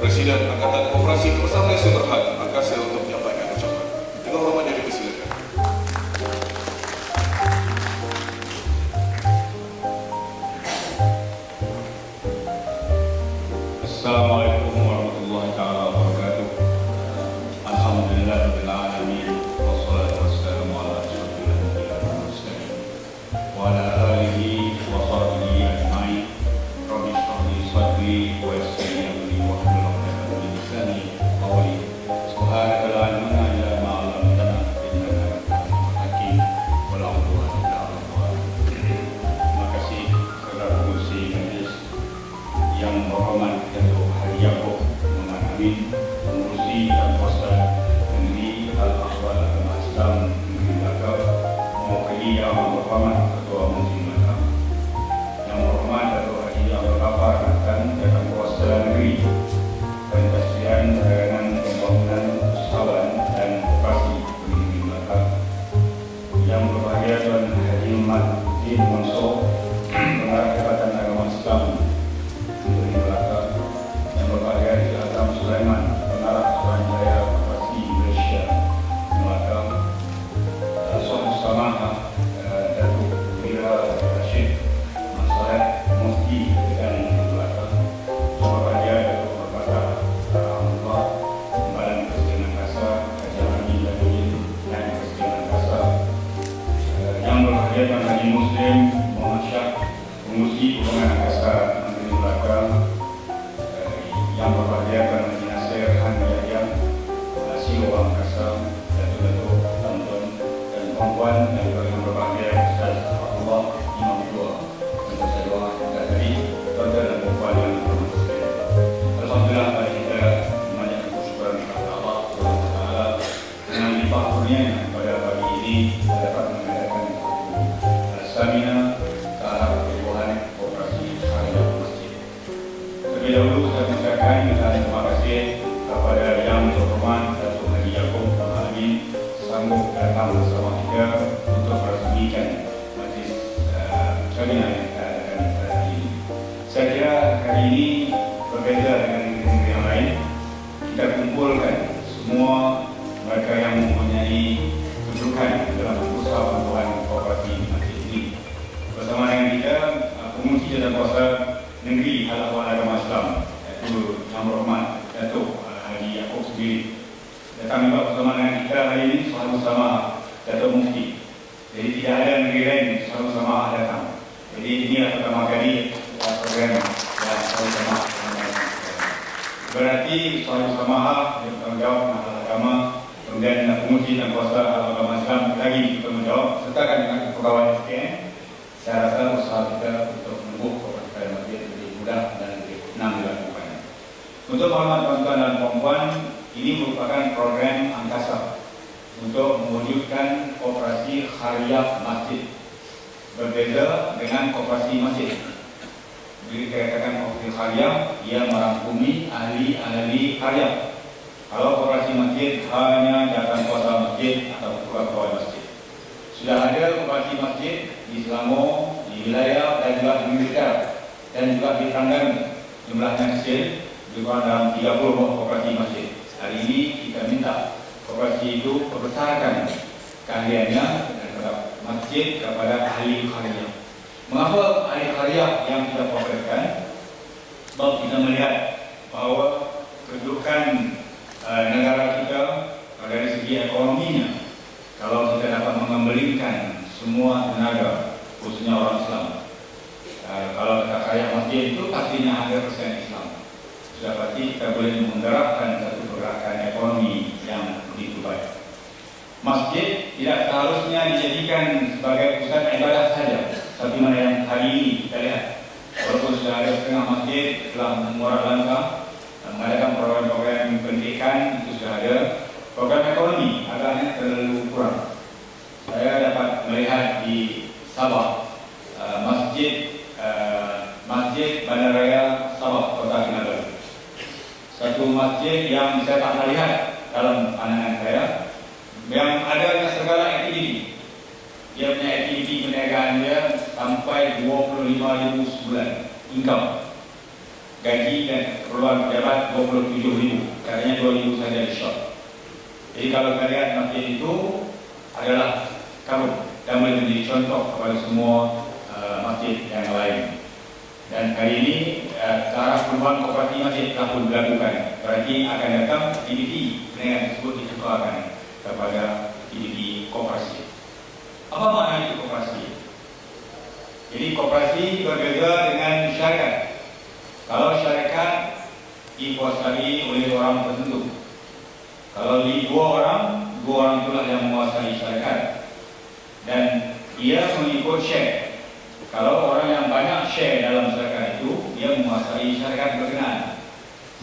Presiden Angkatan Koperasi Persada Sudarhan Angkasa untuk menyampaikan ucapan. Dengan hormat yang dipersilakan. Assalamualaikum warahmatullahi taala wabarakatuh. Alhamdulillahirabbil alamin wassalatu wassalamu ala asyrofil anbiya'i wal mursalin wa ala alihi wa sahbihi ajmain. Rabbi shrah li sadri wa yassir li amri wahlul 'uqdatam min lisani qawli. Subhanaka la ilma lana illa ma 'allamtana innaka antal alimul hakim. Wa la hawla wa la quwwata illa billah. Terima kasih saudara pengurusi majelis yang berhormat Datuk Haji Yaakob Muhammad Amin, pengurusi dan kuasa negeri Al-Akhwal Agama Islam Negeri Melaka, mewakili yang berhormat Ketua Muslim Melaka, yang berhormat Datuk Haji Abdul Ghaffar dan Jawatan Kuasa Negeri Pentaslian Layanan Pembangunan Usahawan dan Koperasi Negeri Melaka, yang berbahagia Tuan Haji Muhammad Zin Mansur, Pengarah Jabatan Agama Islam Negeri Melaka, yang berbahagia Haji Azam Sulaiman, Pengarah Suruhanjaya Koperasi Malaysia Melaka, Sohib Samaha Datuk Wira Rashid Masalah Mufti Negeri Melaka, yang berbahagia Datuk Berpatah Allah Timbalan Presiden Angkasa Haji Amin Daduddin dan Presiden Angkasa, yang berbahagia Tuan Haji Muslim Muhammad Syah, pengurusi Hubungan Angkasa Negeri Melaka, yang berbahagia Tuan Haji Nasir Han Yahya, CEO Angkasa, Datuk-datuk, tuan-tuan dan puan-puan, dan juga yang berbahagia Ustaz Abdullah Imam Tua, yang saya doa kita tadi, tuan-tuan dan puan-puan yang berhormat sekalian. Alhamdulillah, mari kita memanjatkan kesyukuran kepada Allah Subhanahu wa taala dengan limpah kurnianya pada pagi ini dapat mengadakan seminar ke arah perubahan koperasi syariah masjid. Terlebih dahulu saya mengucapkan terima kasih kepada yang berhormat Datuk Haji Yaakob Muhammad Amin sanggup datang bersama kita untuk meresmikan majlis seminar yang kita adakan pada hari ini. Saya kira hari ini berbeza dengan negeri yang lain. Kita kumpulkan semua mereka yang mempunyai kedudukan dalam usaha bantuan koperasi masjid ini. Bersama dengan kita pengurusi jawatan kuasa negeri Al-Akhwal Agama Islam, iaitu yang berhormat Datuk Haji Yaakob sendiri. Datang juga bersama dengan kita hari ini sama-sama Datuk Mufti. Jadi tidak ada negeri lain sama-sama datang. Jadi inilah pertama kali program yang sama-sama. Berarti sama-sama yang bertanggungjawab dengan agama, kemudian pengurusi dan kuasa agama Islam lagi bertanggungjawab sertakan dengan pegawai SKM. Saya rasa usaha kita untuk menempuh kepada masjid lebih mudah dan lebih senang dilakukan. Untuk hormat tuan-tuan dan puan-puan, ini merupakan program angkasa untuk mewujudkan koperasi khariah masjid. Berbeza dengan koperasi masjid. Bila dikatakan koperasi khariah, ia merangkumi ahli-ahli khariah. Kalau koperasi masjid hanya jawatan kuasa masjid atau pegawai masjid. Sudah ada koperasi masjid di Selangor, di wilayah dan juga di Melaka dan juga di Terengganu. Jumlahnya kecil, juga dalam 30 buah koperasi masjid. Hari ini kita minta koperasi itu membesarkan keahliannya kepada masjid kepada ahli khariah. Mengapa ahli khariah yang kita fokuskan? Sebab kita melihat bahawa kedudukan negara kita dari segi ekonominya, kalau kita dapat mengembalikan semua tenaga, khususnya orang Islam. Kalau kita kaya masjid itu pastinya ada persen Islam. Sudah pasti kita boleh menggerakkan satu pergerakan ekonomi yang begitu baik. Masjid tidak seharusnya dijadikan sebagai pusat ibadah saja, seperti mana yang hari ini kita lihat. Walaupun sudah ada setengah masjid telah mengurat langkah mengadakan program-program pendidikan, itu sudah ada. Program ekonomi agaknya terlalu kurang. Saya dapat melihat di Sabah, Masjid Bandaraya Sabah, Kota Kinabalu. Satu masjid yang saya tak pernah lihat dalam pandangan saya, yang adanya segala aktiviti. Dia punya aktiviti perniagaan dia sampai 25,000 sebulan income. gaji dan keperluan pejabat 27.000, katanya 2.000 saja di short. Jadi kalau kalian masjid itu adalah karung dan boleh menjadi contoh kepada semua masjid yang lain. Dan kali ini cara perubahan koperasi masjid telah pun dilakukan. Berarti akan datang aktiviti perniagaan tersebut ditukarkan kepada aktiviti koperasi. Apa makna itu koperasi? Jadi koperasi berbeza dengan syarikat. Kalau syarikat dikuasai oleh orang tertentu. Kalau di dua orang itulah yang menguasai syarikat. Dan dia mengikut share. Kalau orang yang banyak share dalam syarikat itu, dia menguasai syarikat berkenaan.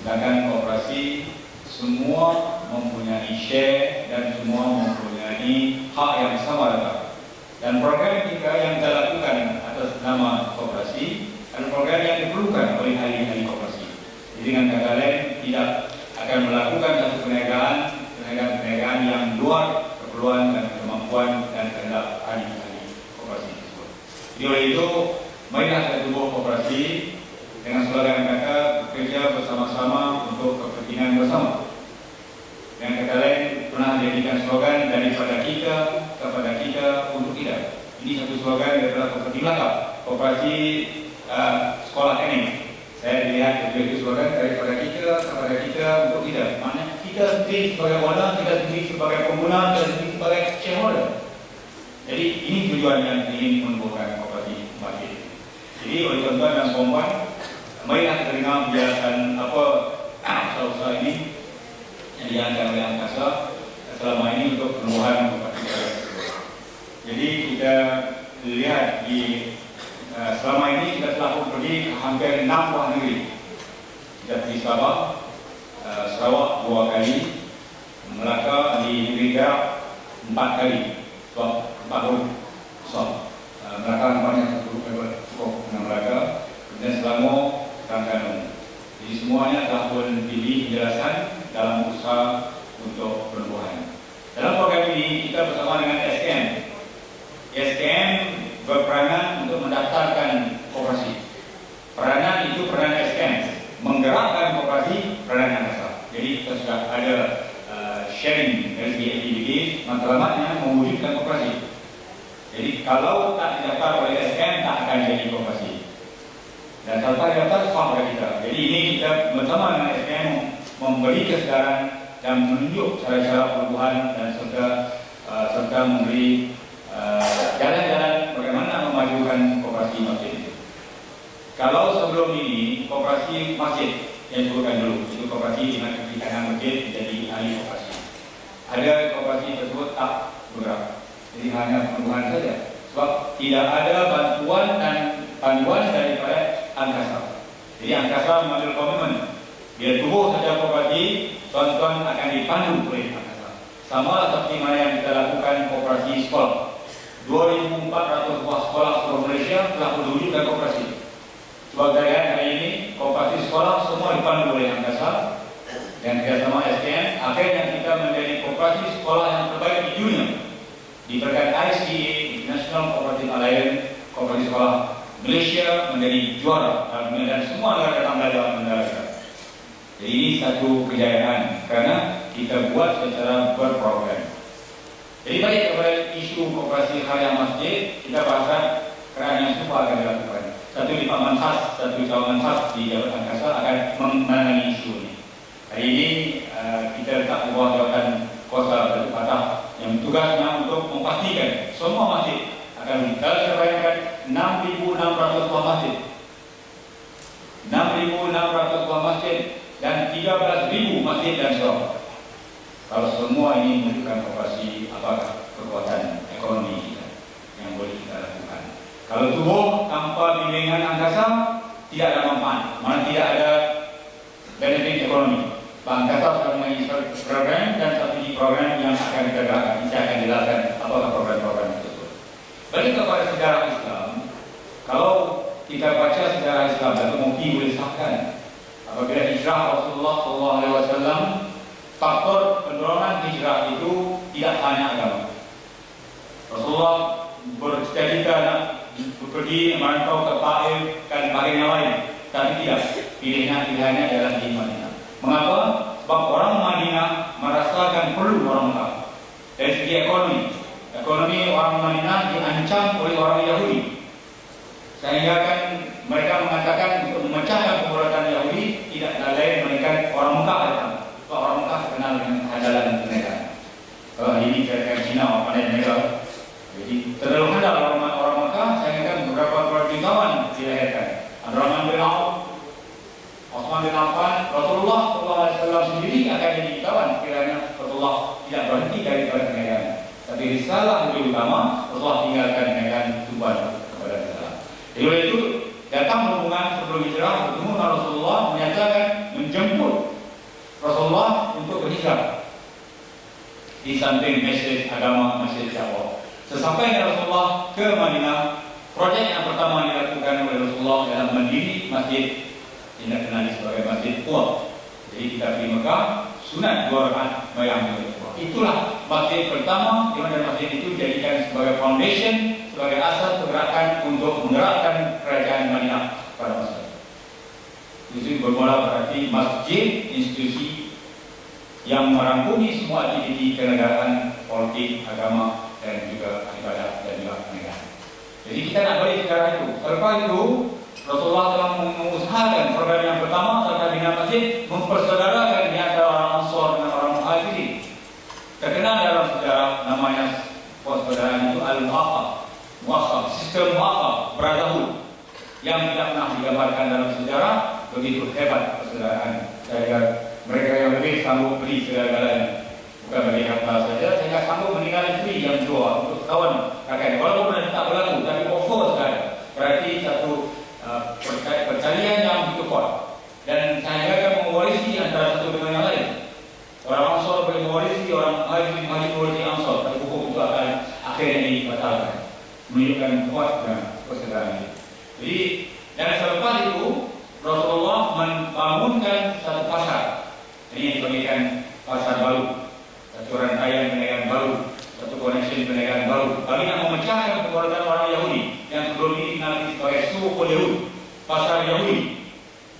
Sedangkan koperasi semua mempunyai share dan semua mempunyai hak yang sama datang. Dan program kita yang kita lakukan atas nama koperasi adalah program yang diperlukan oleh ahli-ahli koperasi. Jadi dengan kata lain, tidak akan melakukan satu perniagaan yang luar keperluan dan kemampuan dan kehendak ahli-ahli koperasi tersebut. Jadi oleh itu, marilah kita tubuh koperasi dengan slogan kata bekerja bersama-sama untuk kepentingan bersama. Yang kata lain pernah dijadikan slogan daripada kita kepada kita untuk kita. Ini satu slogan daripada koperasi belakang, koperasi sekolah teknik. Saya lihat itu slogan daripada kita kepada kita untuk kita. Maknanya kita sendiri sebagai owner, kita sendiri sebagai pengguna, kita sendiri sebagai shareholder. Jadi ini tujuan yang ingin menumbuhkan koperasi masjid. Jadi oleh tuan-tuan dan puan-puan, marilah kita dengar penjelasan apa usaha-usaha ini yang diangkat oleh Angkasa selama ini untuk penumbuhan koperasi tersebut. Jadi kita lihat di selama ini kita telah pergi ke hampir 6 buah negeri. Kita pergi Sabah, Sarawak 2 kali, Melaka di negeri Perak 4 kali. Sebab 4 tahun Melaka nampaknya cukup dengan Melaka. Kemudian Selangor, Terengganu. Jadi semuanya telah pun diberi penjelasan dalam usaha untuk penubuhan. Dalam program ini kita bersama dengan SKM. SKM berperanan untuk mendaftarkan koperasi. Peranan itu peranan SKM, menggerakkan koperasi peranan Angkasa. Jadi kita sudah ada sharing dari segi aktivitas, matlamatnya mewujudkan koperasi. Jadi kalau tak didaftar oleh SKM tak akan jadi koperasi. Dan tanpa didaftar sah bagi kita. Jadi ini kita bersama dengan SKM memberi kesedaran dan menunjuk cara-cara perubahan dan serta memberi jalan-jalan bagaimana memajukan koperasi masjid itu. Kalau sebelum ini koperasi masjid yang disebutkan dulu itu koperasi dengan kebijakan masjid menjadi ahli koperasi. Ada koperasi tersebut tak bergerak, jadi hanya penubuhan saja. Sebab tidak ada bantuan dan panduan daripada Angkasa. Jadi Angkasa mengambil komitmen. Bila tubuh saja koperasi, tuan-tuan akan dipandu oleh Angkasa. Sama seperti mana yang kita lakukan koperasi sekolah. 2.400 buah sekolah seluruh Malaysia telah berwujudkan koperasi. Sebab dari hari ini koperasi sekolah semua dipandu oleh Angkasa dan kerjasama SKM. Akhirnya kita menjadi koperasi sekolah yang terbaik di dunia. Di berkat ICA, International Cooperative Alliance, koperasi sekolah Malaysia menjadi juara dalam dunia dan semua negara datang belajar negara kita. Jadi ini satu kejayaan karena kita buat secara berprogram. Jadi balik kepada isu koperasi harian masjid, kita bahas kerana yang semua akan dilakukan. Satu departemen khas, satu cawangan khas di Jabatan Angkasa akan menangani isu ini. Hari ini kita letak di bawah jawatan kuasa Datuk Fatah yang tugasnya untuk memastikan semua masjid akan kita bayangkan 6.600 buah masjid. 6.600 buah masjid dan 13.000 masjid dan surau. Kalau semua ini menunjukkan koperasi, apakah kekuatan ekonomi kita yang boleh kita lakukan. Kalau tubuh tanpa bimbingan Angkasa tidak ada manfaat, mana tidak ada benefit ekonomi. Angkasa sudah mempunyai program dan strategi program yang akan kita gerakkan. Saya akan jelaskan apakah program-program tersebut. Balik kepada sejarah Islam, kalau kita baca sejarah Islam, Datuk Mufti boleh sahkan apabila hijrah Rasulullah SAW, faktor pendorongan hijrah itu tidak hanya agama. Rasulullah bercita-cita nak pergi merantau ke Taif dan bagian yang lain. tapi tidak. Pilihannya adalah di Madinah. Mengapa? Sebab orang Madinah merasakan perlu orang Mekah. Dari segi ekonomi orang Madinah diancam oleh orang Yahudi. Sehingga kan mereka mengatakan untuk memecahkan pemberontakan Yahudi tidak lain melainkan orang Mekah datang. Sebab orang Mekah kenal dengan kehandalan mereka. Kalau ini kira-kira Cina orang pandai mereka. Jadi terlalu handal orang Mekah sehingga kan beberapa jutawan dilahirkan. Abdurrahman bin Auf, Utsman bin Affan, Rasulullah SAW sendiri akan jadi jutawan sekiranya Rasulullah tidak berhenti dari perniagaan. Tapi risalah lebih utama Rasulullah tinggalkan perniagaan tujuan kepada Islam. Jadi oleh itu datang rombongan sebelum hijrah bertemu dengan Rasulullah menyatakan menjemput Rasulullah untuk berhijrah di samping masjid agama Masjid Jabal. Sesampainya Rasulullah ke Madinah, proyek yang pertama dilakukan oleh Rasulullah adalah mendirikan masjid yang dikenali sebagai Masjid Quba. Jadi kita pergi Mekah, sunat 2 rakaat bayang Quba. Itulah masjid pertama di mana masjid itu dijadikan sebagai foundation, sebagai asas pergerakan untuk menggerakkan kerajaan Madinah pada masa itu. Itu bermula berarti masjid institusi yang merangkumi semua aktiviti kenegaraan, politik, agama, dan juga ibadah dan juga negara. Jadi kita nak balik sekarang itu. Selepas itu Rasulullah telah mengusahakan program yang pertama serta bina masjid mempersaudarakan di antara orang Ansar dengan orang Muhajirin. Terkenal dalam sejarah namanya persaudaraan itu Al-Mu'akhah, sistem Mu'akhah, brotherhood yang tidak pernah digambarkan dalam sejarah. Begitu hebat persaudaraan. Sehingga mereka yang lebih sanggup beli segala-galanya. Bukan bagi harta saja, sehingga sanggup meninggalkan istri yang dua untuk kawan kakaknya. Walaupun tak berlaku, tapi offer sekali. Berarti satu percalian yang begitu kuat. Dan sehingga akan mewarisi antara satu dengan yang lain. Orang Ansar boleh mewarisi, orang Muhajirin mewarisi Ansar. Tapi hukum itu akan akhirnya dibatalkan. Menunjukkan kuatnya persaudaraan ini. Jadi, dan selepas itu Rasulullah membangunkan satu pasar. Ini yang dipanggilkan pasar baru. Satu rantaian perniagaan baru, satu connection perniagaan baru. Bagi nak memecahkan pemberontakan orang Yahudi yang sebelum ini dikenal sebagai Suqul Yahud, pasar Yahudi.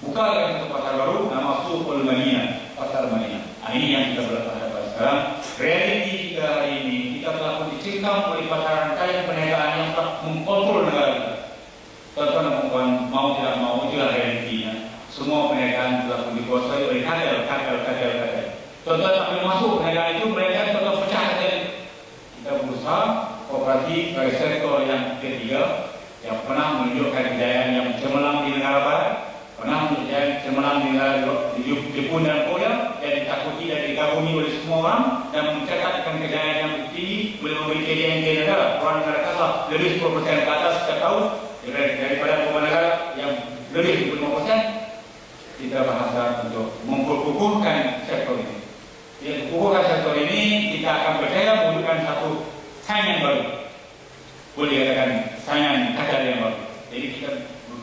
Bukakan satu pasar baru, nama Suqul Madinah, pasar Madinah. Ini yang kita berhadapan sekarang. Realiti kita hari ini, kita telah dicengkam oleh pasar rantaian perniagaan yang telah mengkontrol negara kita. Tuan-tuan mau tidak mau, itulah realitinya. Semua perniagaan telah dikuasai oleh kartel. Tuan-tuan tak boleh masuk perniagaan itu, perniagaan tetap pecah saja. Kita berusaha koperasi sebagai sektor yang ketiga yang pernah menunjukkan kejayaan yang cemerlang di negara barat, pernah menunjukkan cemerlang di negara Jepun dan Korea, dan ditakuti dan dikagumi oleh semua orang, dan mencatatkan kejayaan yang tinggi, boleh memberi kejayaan di negara. Orang negara kasar lebih 10% ke atas setiap tahun daripada pemerintah negara yang lebih 5%. Kita bahasa untuk memperkukuhkan sektor ini. Dia kukuhkan sektor ini, kita akan berjaya mewujudkan satu saingan baru. Boleh dikatakan saingan kata yang baru. Jadi kita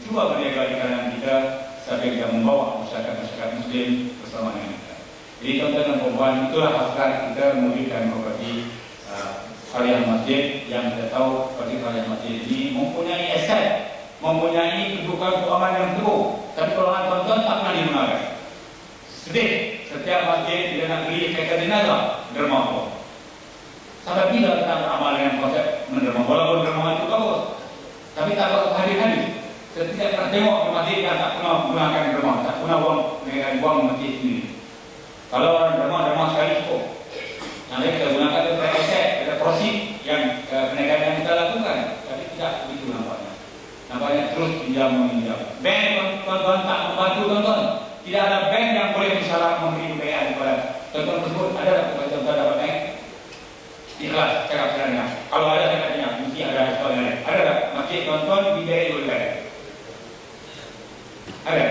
cuba berniaga di kalangan kita sampai kita membawa masyarakat Muslim bersama dengan kita. Jadi tuan-tuan dan puan, itulah hasrat kita mewujudkan properti Harian Masjid yang kita tahu seperti Harian Masjid ini mempunyai aset, mempunyai kedudukan keuangan yang teguh. Tapi kalau tuan-tuan tak pernah digunakan. Sedih. Setiap masjid dia nak beli kaitan jenazah derma apa. Sampai bila kita beramal dengan konsep menderma, walaupun derma itu bagus, tapi tak bagus hadir-hadir. Saya tidak pernah tengok di masjid yang tak pernah menggunakan derma, tak pernah buang masjid sendiri. Kalau orang derma sekali cukup. Nanti kita gunakan itu aset, ada prosid yang perniagaan yang kita lakukan, tapi tidak begitu nampaknya. Nampaknya terus pinjam. Bank tuan-tuan tak membantu tuan-tuan. Tidak ada bank yang boleh misalnya memberi pembiayaan kepada tuan-tuan tersebut. Ada tak tuan-tuan dapat bank? Ikhlas, cakap sebenarnya. Kalau ada cakapnya, mesti ada soal yang lain. Ada tak masjid tuan-tuan dibiayai oleh bank? Ada?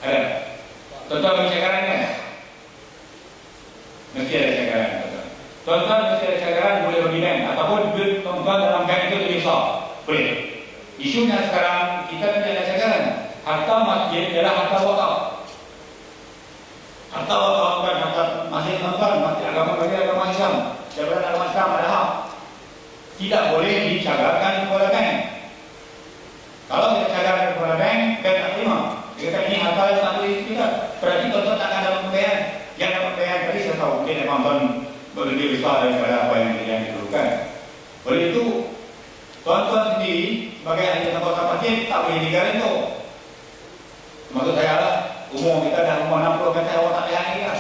Ada? Tuan-tuan ada cakaran kan? Mesti ada cakaran. Tuan-tuan mesti ada cakaran boleh bagi bank. Ataupun duit tuan-tuan dalam bank itu lebih besar. Boleh. Isunya sekarang kita tidak ada cakaran. Harta masjid adalah harta wakaf. Harta wakaf bukan harta masjid tuan-tuan, masjid agama bagi agama Islam. Jabatan agama Islam ada hak. Tidak boleh dicagarkan kepada bank. Kalau kita cagarkan kepada bank tak terima. nakal tak boleh kita. Berarti tuan-tuan tak akan dapat pembayaran. Yang dapat pembayaran tadi saya tahu mungkin nonton berlebih besar daripada apa yang diperlukan. Oleh itu, tuan-tuan sendiri sebagai ahli tata kota masjid tak boleh tinggal itu. Maksud saya lah, umur kita dah umur 60 kata awak tak payah lagi lah.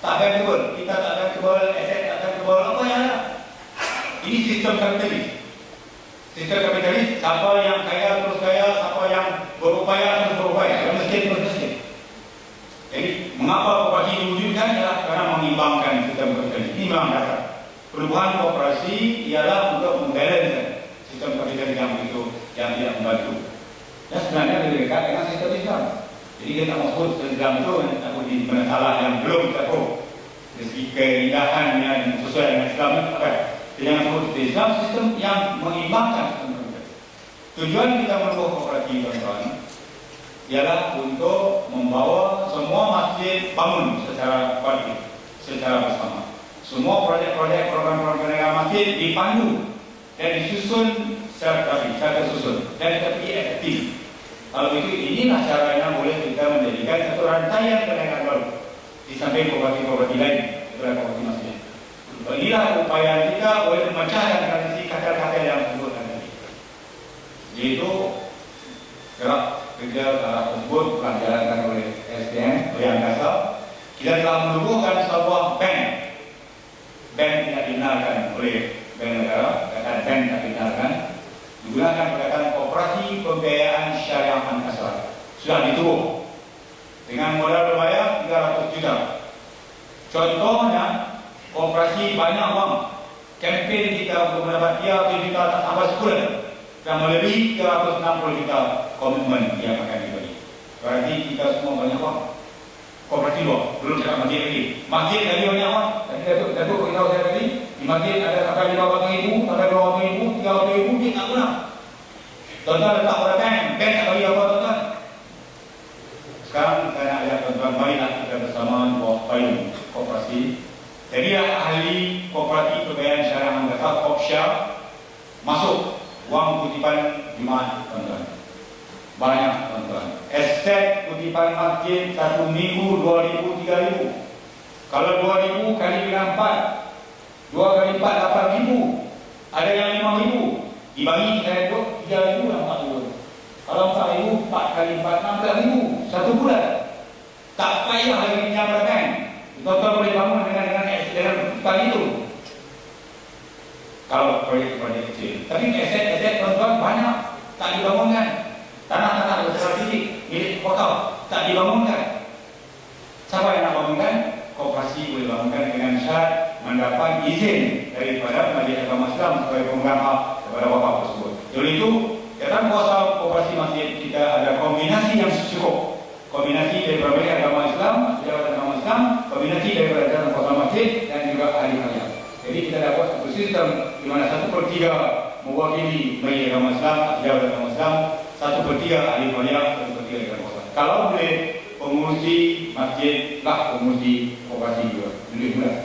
Tak bankable, kita tak bankable, aset tak bankable, apa yang ada? Ini sistem kapitalis. Sistem kapitalis, siapa yang kaya terus kaya, siapa yang berupaya terus berupaya, yang miskin terus miskin. Jadi, mengapa koperasi diwujudkan adalah karena mengimbangkan sistem kapitalis. Ini memang dasar. Perubahan koperasi ialah untuk membalance sistem kapitalis yang begitu, yang tidak membantu. Dan sebenarnya lebih dekat dengan sistem Islam. Jadi kita tak maksud Islam itu takut di masalah yang belum kita tahu. Dari segi keindahan yang sesuai dengan Islam itu apa? Jangan sebut Islam sistem yang mengimbangkan sistem kapitalis. Tujuan kita membuat koperasi tuan-tuan ialah untuk membawa semua masjid bangun secara kualitatif, secara bersama. Semua proyek-proyek program-program pendidikan masjid dipandu dan disusun secara rapi, secara tersusun dan tetapi efektif. Kalau itu, inilah caranya boleh kita menjadikan satu rantaian pendidikan baru di samping koperasi-koperasi lain, itulah koperasi masjid. Inilah upaya kita boleh memecahkan tradisi kata-kata yang disebutkan tadi. Yaitu gerak kerja arah tersebut telah dijalankan oleh SDM, oleh Angkasa. Kita telah menubuhkan sebuah bank. Bank tidak dibenarkan oleh bank negara, kata bank tidak dibenarkan. Digunakan perkataan koperasi pembiayaan syariah Angkasa. Sudah ditubuh dengan modal berbayar 300 juta. Contohnya, koperasi banyak uang. Kempen kita untuk mendapat 300 juta tak sampai sebulan dan melebihi 360 juta komitmen yang akan diberi. Berarti kita semua banyak uang. Koperasi luar, belum cakap masjid lagi. Masjid lagi banyak uang. Tadi Datuk beritahu saya tadi, di masjid ada sampai 50,000, sampai 20,000, 30,000, dia tak guna. Tuan-tuan letak pada bank tak bagi apa tuan-tuan. Sekarang kita nak ajak tuan-tuan, marilah kita bersama buat payung koperasi. Jadilah ahli koperasi pembayaran syariah Angkasa, Kopsya, masuk wang kutipan Jumaat tuan-tuan. Banyak tuan-tuan. Aset kutipan masjid 1 minggu 2,000, 3,000. Kalau 2,000 kali dengan 4, 2 kali 4 8,000. Ada yang 5,000. Dibagi saya itu 3,000 dan 4,000. Kalau 4,000, 4 kali 4, 16,000. Satu bulan. Tak payah lagi pinjam pada bank. Tuan-tuan boleh bangun dengan kutipan itu. Kalau proyek-proyek kecil. Tapi aset-aset tuan-tuan banyak. Tak dibangunkan. Tanah-tanah besar titik milik kota tak dibangunkan. Siapa yang nak bangunkan? Koperasi boleh bangunkan dengan syarat mendapat izin daripada Majlis Agama Islam sebagai pemegang hak kepada wakaf tersebut. Jadi itu, dalam kuasa koperasi masjid kita ada kombinasi yang cukup. Kombinasi daripada Majlis Agama Islam, Pejabat Agama Islam, kombinasi daripada dalam kuasa masjid dan juga ahli-ahli. Jadi kita dapat satu sistem di mana 1/3 mewakili Majlis Agama Islam, Pejabat Agama Islam, 1/3 ahli kuliah, 1/3 ahli kuasa. Kalau boleh pengurusi masjid lah pengurusi koperasi juga.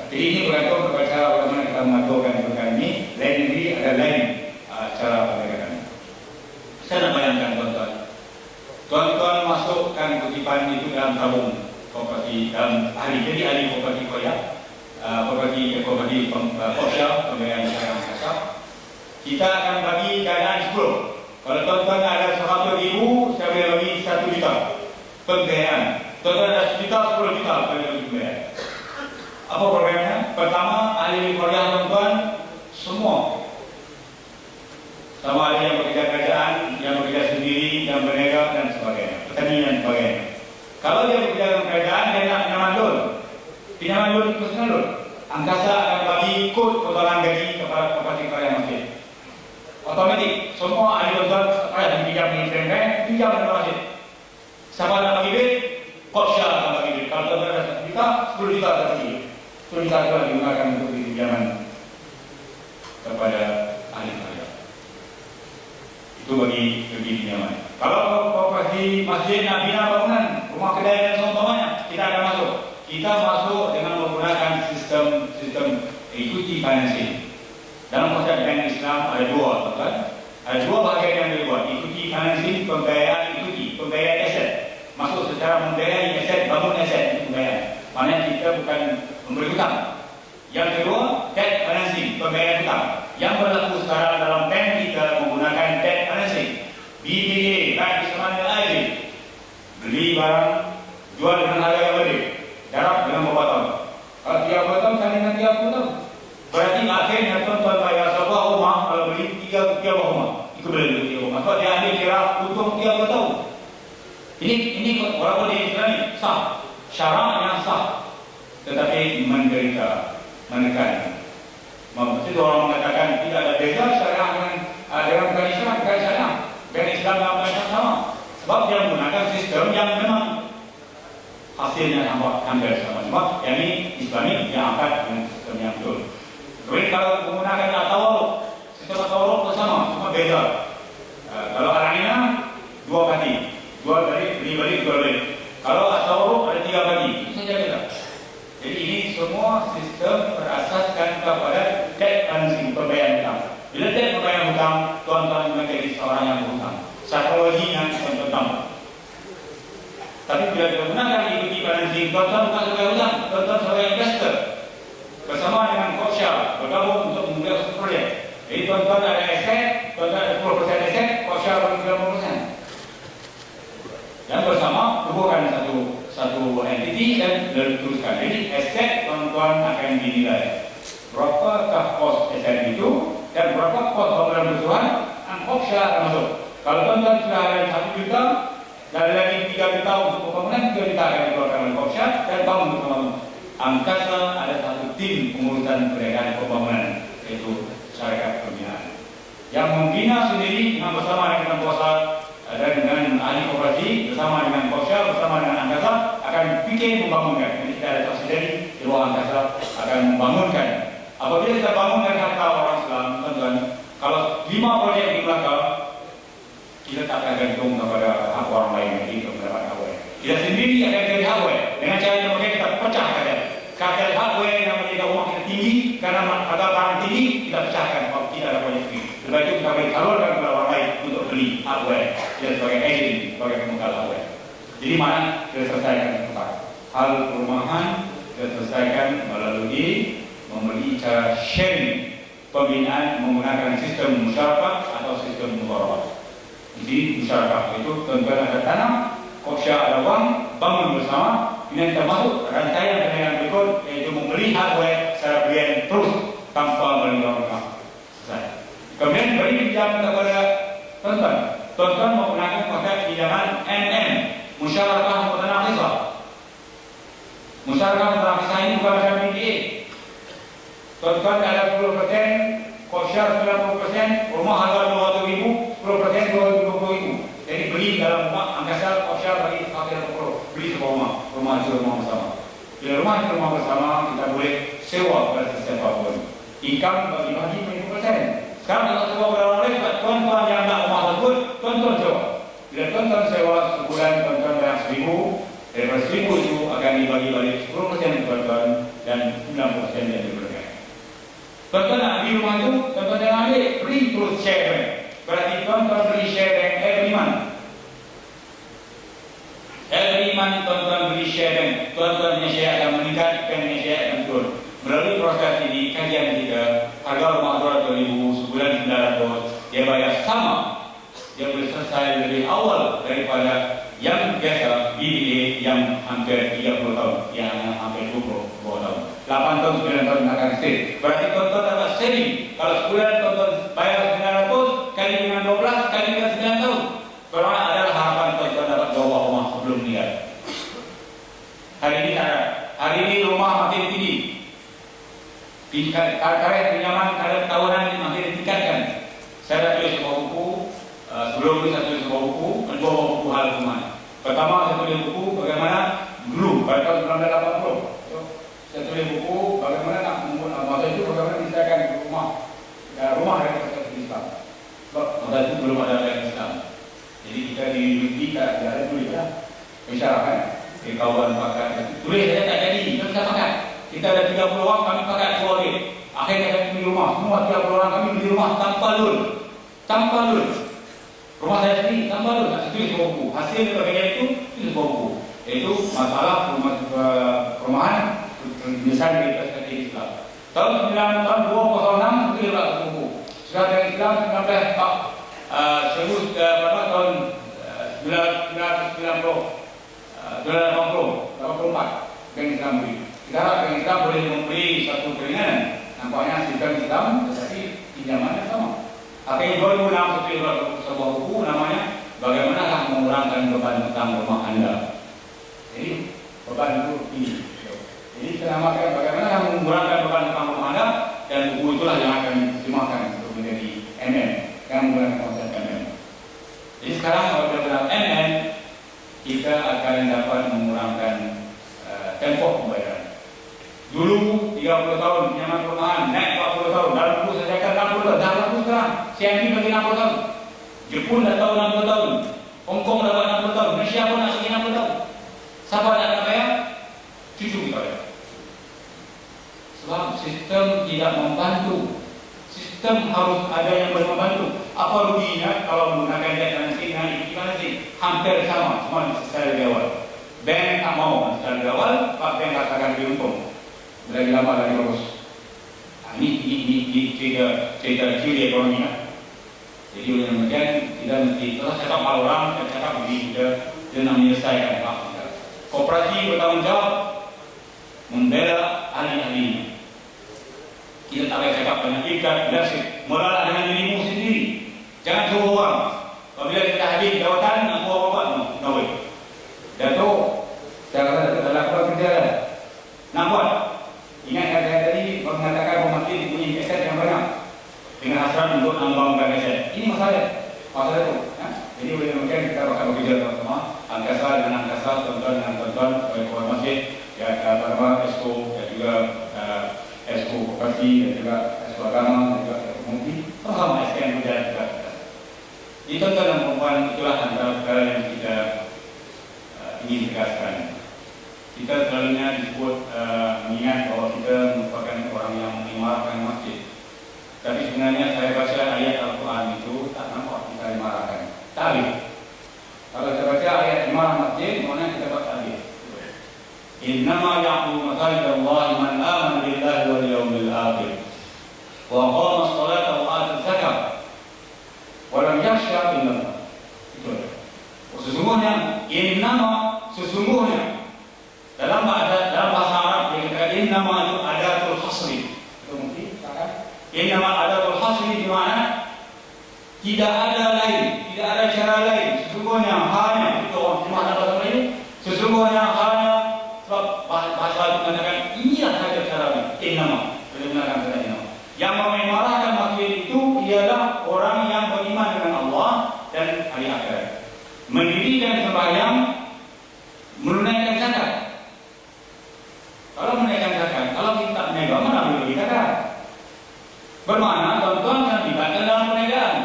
Jadi ini bergantung kepada cara bagaimana kita mengaturkan perkara ini. Lain negeri ada lain cara pendekatan. Saya nak bayangkan tuan-tuan. Tuan-tuan masukkan kutipan itu dalam tabung koperasi dalam ahli. Jadi ahli koperasi kuliah, koperasi Kopsya, pembayaran syariah Angkasa. Kita akan bagi keadaan 10. Kalau tuan-tuan ada 100,000, saya boleh bagi 1 juta pembayaran. Tuan-tuan ada 1 juta, 10 juta bagi pembayaran. Apa programnya? Pertama, ahli kuliah tuan-tuan semua. Sama ada yang bekerja kerajaan, yang bekerja sendiri, yang berniaga dan sebagainya. Petani dan sebagainya. Kalau dia bekerja dengan kerajaan, dia nak pinjaman loan. Pinjaman loan personal loan. Angkasa akan bagi kod potongan gaji kepada koperasi karya masjid. Otomatik, semua ahli tuan-tuan ada pinjam di bank, pinjam dengan masjid. Siapa nak bagi duit? Kopsya akan bagi duit. Kalau tuan-tuan ada 1 juta, 10 juta akan bagi. 10 juta itu digunakan untuk pinjaman kepada ahli karya. Itu bagi pinjaman. Kalau koperasi masjid nak bina bangunan, rumah kedai dan seumpamanya, kita akan masuk. Kita masuk dengan menggunakan sistem equity financing. Dalam konsep bank Islam ada dua, tuan-tuan. Ada dua bahagian yang dibuat. Equity financing, pembayaran equity, pembayaran aset. masuk secara membiayai aset, bangun aset itu pembayaran. Maknanya kita bukan memberi hutang. Yang kedua, debt financing, pembayaran hutang. Yang berlaku sekarang dalam bank kita menggunakan debt financing. BBA, Bank Islam AIB. Beli barang, jual dengan harga yang berbeda. Darab dengan beberapa tahun. Kalau 30 tahun, sama dengan 30 tahun. Berarti akhirnya tuan-tuan bayar sebuah rumah, kalau beli 3 buah rumah. Itu boleh beli 3 rumah. Sebab dia ambil kira untung 30 tahun. Ini walaupun di Islam sah. Syaraknya sah. Tetapi menderita, menekan. Maksud orang mengatakan tidak ada beza syariah dengan bukan Islam, bukan syariah. Dengan Islam yang mereka sama. Sebab dia menggunakan sistem yang memang hasilnya hampir sama. Sebab yang ini Islami yang angkat dengan sistem yang betul. Kemudian kalau menggunakan at-tawarruk, sistem at-tawarruk itu sama, cuma beza. Kalau alanina 2 kali, jual balik, beli balik, jual balik. Kalau at-tawarruk ada 3 kali, itu saja beza. Jadi ini semua sistem berasaskan kepada debt financing, pembayaran hutang. Bila debt pembayaran hutang, tuan-tuan menjadi seorang yang berhutang. Psikologinya tuan-tuan. Tapi bila digunakan ikuti financing, tuan-tuan bukan sebagai hutang, tuan-tuan sebagai investor. Bersama dengan Koksha, bergabung untuk membuat satu proyek. Jadi tuan-tuan ada aset, tuan-tuan ada 10% aset, Koksha bagi 90%. Dan bersama hubungkan satu entiti dan teruskan. Jadi aset tuan-tuan akan dinilai. Berapakah kos aset itu dan berapa kos bangunan bersuhan, Koksha akan masuk. Kalau tuan-tuan sudah ada 1 juta, dan lagi 3 juta untuk pembangunan, 3 juta akan dikeluarkan oleh Koksha dan bangun bersama. Angkasa ada satu tim pengurusan perniagaan pembangunan, yaitu syarikat pembinaan. Yang membina sendiri dengan bersama dengan kuasa dan dengan ahli koperasi, bersama dengan Koksha, bersama dengan Angkasa akan fikir membangunkan. Jadi kita ada subsidiary di luar Angkasa akan membangunkan. Apabila kita bangunkan harta orang Islam, tuan-tuan, kalau 5 proyek di belakang, kita tak akan gantung kepada hak orang lain lagi untuk mendapat hardware. Kita sendiri akan jadi hardware. Dengan cara yang kita pecah kartel. Kartel hardware yang menjadikan rumah kita tinggi, karena harga barang tinggi, kita pecahkan kalau kita ada proyek tinggi. Sebab itu kita boleh salurkan kepada orang lain untuk beli hardware. Kita sebagai agent, sebagai pemukal hardware. Jadi mana kita selesaikan tempat. Hal perumahan kita selesaikan melalui membeli cara sharing pembinaan menggunakan sistem musyarakah atau sistem mubarak. Di masyarakat itu tuan-tuan ada tanah, Koksha ada wang, bangun bersama. Ini termasuk rantaian perniagaan berikut, yaitu membeli hardware secara berian terus tanpa melindungi orang. Selesai. Kemudian beri pinjaman kepada tuan-tuan. Tuan-tuan menggunakan konsep pinjaman MM, musyarakah mutanaqisah. Musyarakah mutanaqisah ini bukan macam BBA. Tuan-tuan ada 10%, Koksha 90%, rumah harga 200,000, 10% 20,000. Jadi beli dalam rumah Angkasa, Koksha bagi fakir 20, beli sebuah rumah itu rumah bersama. Bila rumah itu rumah bersama, kita boleh sewa pada sistem apapun. Income bagi-bagi 20%. Sekarang kalau sewa pada orang lain, tuan-tuan yang nak rumah tersebut, tuan-tuan sewa. Bila tuan-tuan sewa sebulan, tuan-tuan bayar 1,000, daripada 1,000 itu akan dibagi-bagi 10% tuan-tuan dan 90% yang diberikan. Tuan-tuan nak beli rumah itu, tuan-tuan jangan ambil, beli terus share bank. Berarti tuan-tuan beli share bank every month. Every month tuan-tuan beli share bank. Tuan-tuan punya share akan meningkat, bank punya share akan turun. Melalui proses ini, kajian kita, harga rumah 200,000, sebulan 900, dia bayar sama. Dia boleh selesai lebih awal daripada yang biasa BBA yang hampir 30 tahun, yang hampir 20 tahun. 8 tahun, 9 tahun akan stay. Berarti tuan-tuan dapat saving. Kalau sebulan tuan-tuan bayar 900 kali dengan 12 kali dengan 9 tahun. Bermakna adalah harapan tuan-tuan dapat 2 rumah sebelum meninggal. Hari ini tak ada. Hari ini rumah makin tinggi. Tarikh pinjaman ada tahunan makin ditingkatkan. Saya dah tulis sebuah buku. Sebelum itu saya tulis sebuah buku, dua buku hal rumah. Pertama saya tulis buku bagaimana dulu pada tahun 1980. Saya tulis buku bagaimana nak membuat masa itu bagaimana disediakan rumah dari masyarakat Islam. Sebab masa itu belum ada negara Islam. Jadi kita di tidak ada tulis ya. Misalkan di kawan pakai tulis saya tak jadi, kita bisa pakai. Kita ada 30 orang, kami pakai 2 orang. Akhirnya kami beli rumah, semua 30 orang kami beli rumah tanpa loan. Tanpa loan. Rumah saya sendiri tanpa loan, saya tulis sebuah buku. Hasil daripada itu sebuah buku. $84 Bank Islam beri. Kita harap Bank Islam boleh memberi satu keringanan. Nampaknya sistem Islam tetapi pinjamannya sama. Akhirnya 2006 sebuah buku namanya Bagaimanakah Mengurangkan Beban Hutang Rumah Anda. Jadi beban itu ini. Jadi kita namakan Bagaimanakah Mengurangkan Beban Hutang Rumah Anda, dan buku itulah yang akan diterjemahkan untuk menjadi MM yang menggunakan konsep MM. Jadi sekarang kalau kita bilang MM, kita akan dapat mengurangkan tempo pembayaran. Dulu 30 tahun pinjaman perumahan, naik 40 tahun, dalam buku saya katakan 60 tahun, dah laku sekarang. CMB bagi 60 tahun, Jepun dah tahu 60 tahun, Hong Kong dah buat 60 tahun, Malaysia pun nak segi 60 tahun. Siapa nak bayar? Cucu kita bayar. Sebab sistem tidak membantu. Sistem harus ada yang boleh membantu. Apa ruginya kalau menggunakan debt nanti dengan equivalency? Hampir sama, cuma secara di awal. Bank tak mau secara di awal, Pak Bank akan diuntung. Lagi lama lagi bagus. Ini cerita ciri ekonomi. Jadi oleh demikian kita mesti telah cakap hal orang dan cakap begini kita nak menyelesaikan hak kita. Koperasi bertanggung jawab membela ahli-ahli. Kita tak boleh cakap banyak ikat, leadership. Mulalah dengan dirimu sendiri. Jangan suruh orang. Apabila kita hadir jawatan, nak suruh orang buat, no way. Datuk, saya kata Datuk dah lakukan kerja dah. Nak buat. Ingat saya tadi mengatakan bahawa masjid punya aset yang banyak dengan hasrat untuk membangunkan aset. Ini masalah itu. Jadi oleh demikian kita akan bekerja sama angkasa dengan angkasa, tuan-tuan dengan tuan-tuan, sebagai masjid, ya, Esko, dan juga Esko Koperasi, dan juga Esko Agama, dan juga Esko Komuniti, sama-sama SKM berjalan juga. Jadi tuan-tuan dan perempuan, itulah antara perkara yang kita ingin tegaskan. Kita selalunya disebut mengingat bahawa kita merupakan orang yang mengimarkan masjid. Tapi sebenarnya saya baca ayat Al-Quran itu tak nampak kita dimarahkan. Ta'alif. Kalau saya baca ayat imarah masjid, mana kita baca ta'alif. Innama ya'budu masajid Allah man amana billahi wal yawmil akhir wa aqama as-salata wa ata az-zakah wa lam yakhsha illa Allah. Itu. Sesungguhnya sesungguhnya dalam bahasa Arab dia kata innama itu adatul hasri. Itu mungkin kata innama adatul hasri di mana tidak ada lain, tidak ada cara lain. Sesungguhnya hanya itu orang terjemah dalam bahasa ini. Sesungguhnya hanya sebab bahasa itu mengatakan inilah saja caranya. Innama, benar-benar kata innama. Yang memarahkan masjid itu ialah orang yang beriman dengan Allah dan hari akhirat. Mendirikan sembahyang, menunaikan zakat. Kalau menaikkan zakat, kalau kita tak menegak, mana boleh bagi zakat? Bermakna tuan-tuan yang dilibatkan dalam perniagaan.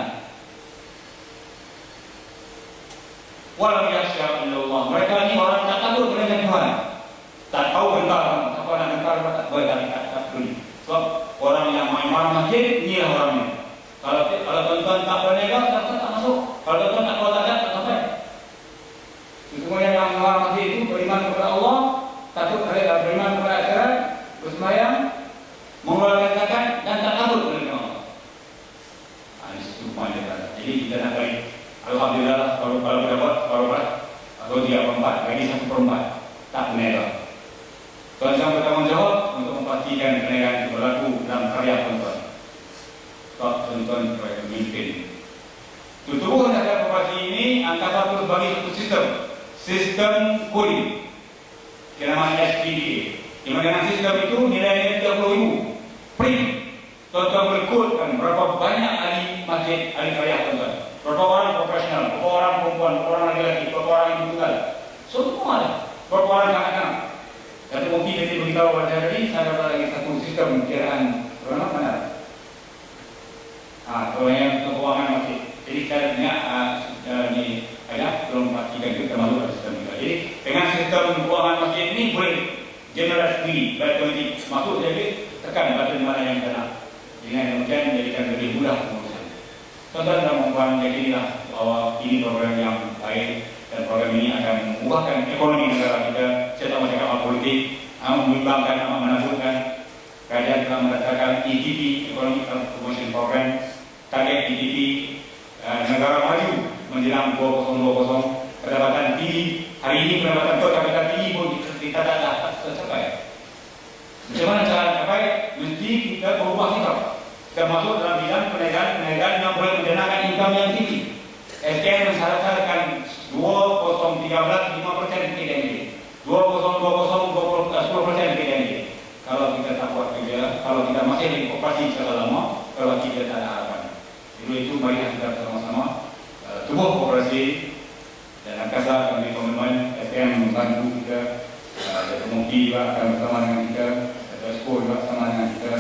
Walau yakhsha illallah. Mereka ini orang tak takut kepada Tuhan. Tak tahu bentar, apa nak bentar, tak boleh, tak peduli. Sebab orang yang main marah masjid, inilah orangnya. Kalau tuan-tuan tak berniaga, tuan-tuan tak masuk. Kalau tuan-tuan tak keluar zakat, tak sampai. Sesungguhnya yang marah masjid itu beriman kepada Allah, takut kepada beriman kepada akhirat, bersembahyang, mengeluarkan zakat dan tak takut kepada Allah. Ini satu poin dia. Jadi kita nak baik. Alhamdulillah kalau kita buat separuh atau 3/4 bagi 1/4 tak berniaga. Tuan-tuan bertanggung jawab untuk memastikan perniagaan itu berlaku dalam karya tuan-tuan. Sebab tuan-tuan sebagai pemimpin. Tubuh daripada koperasi ini angkasa terus bagi satu sistem kodi. Yang namanya SPDA. Di mana sistem itu nilainya 30,000. Print. Tuan-tuan berkodkan berapa banyak ahli masjid, ahli karya tuan-tuan. Berapa orang profesional, berapa orang perempuan, berapa orang lelaki, berapa orang ibu tunggal. Semua ada. Berapa orang kanak-kanak. Jadi mungkin nanti beritahu pada hari ini, saya dapat lagi satu sistem kiraan. Berapa mana? Kalau yang keuangan masjid. Jadi saya dengar ini ada belum pastikan itu termasuk dalam sistem kita. Jadi dengan sistem keuangan masjid ini boleh general sendiri, baik komiti masuk jadi tekan batu mana yang kena. Dengan demikian menjadikan lebih mudah pengurusan. Tuan-tuan dan perempuan, yakinilah bahwa ini program yang baik dan program ini akan mengubahkan ekonomi negara kita serta masyarakat politik, menyumbangkan, menaburkan. Kerajaan telah mendaftarkan EDP, Economic Promotion Program, target EDP negara maju menjelang 2020 pendapatan tinggi. Hari ini pendapatan per kapita tinggi pun kita tak dapat tercapai. Macam mana cara tercapai? Mesti kita berubah sikap. Kita masuk dalam bidang perniagaan yang boleh menjanakan income yang tinggi. SKM mensyaratkan 2013 5% PDNB, 2020 10% PDNB. Kalau kita tak buat kerja, kalau kita masih di operasi secara lama, kalau kita tak ada harapan. Itu mari kita sama-sama tubuh operasi dan angkasa kami komitmen SKM membantu kita. Dato' Mungki juga akan bersama dengan kita, Dato' Esko juga bersama dengan kita,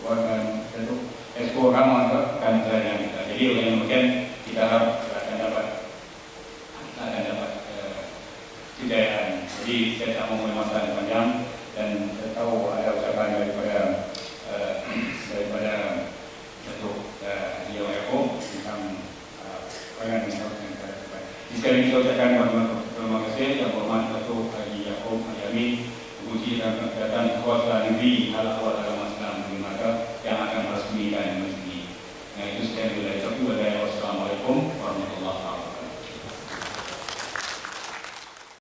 dan Dato' Esko Rama juga akan bersama dengan kita. Jadi oleh yang demikian kita harap akan dapat kejayaan. Jadi saya tak mau masa yang panjang dan saya tahu ada ucapan daripada Dato' Yeo Eko tentang pengen sekali lagi saya ucapkan terima kasih yang berhormat Dato' Haji Yaakob Haji Amin, Penguji dan Kesehatan Kuasa Negeri Hal Awal